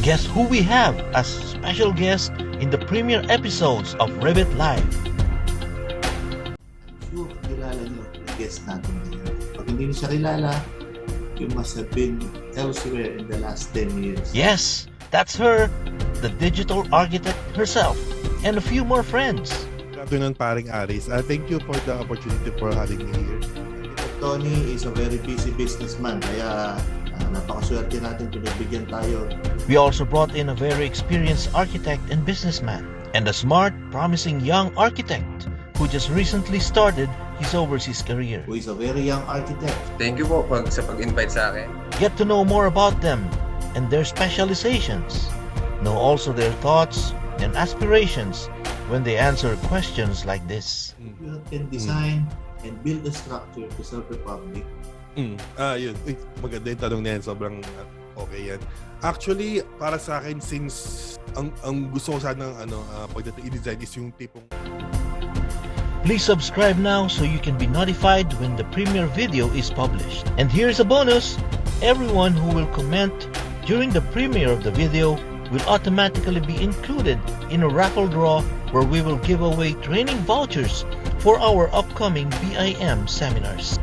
Guess who we have as special guest in the premiere episodes of REVIT Live? Sure, kilala nyo yung guest natin ngayon. Pag hindi nyo siya kilala, you must have been elsewhere in the last 10 years. Yes, that's her, the digital architect herself, and a few more friends. Good afternoon, paring Aris. Thank you for the opportunity for having me here. Tony is a very busy businessman, kaya napakaswerte natin pinagbigyan tayo. We also brought in a very experienced architect and businessman, and a smart, promising young architect who just recently started his overseas career. Who is a very young architect. Thank you po sa pag-invite sa akin. Get to know more about them and their specializations. Know also their thoughts and aspirations when they answer questions like this. You can design and build a structure to serve the public. Yun. Uy, maganda yung tanong na yan. Sobrang okay yan. Actually, para sa akin, since ang gusto ko sanang pagdating i-design is yung tipong... Please subscribe now so you can be notified when the premiere video is published. And here's a bonus! Everyone who will comment during the premiere of the video will automatically be included in a raffle draw where we will give away training vouchers for our upcoming BIM seminars.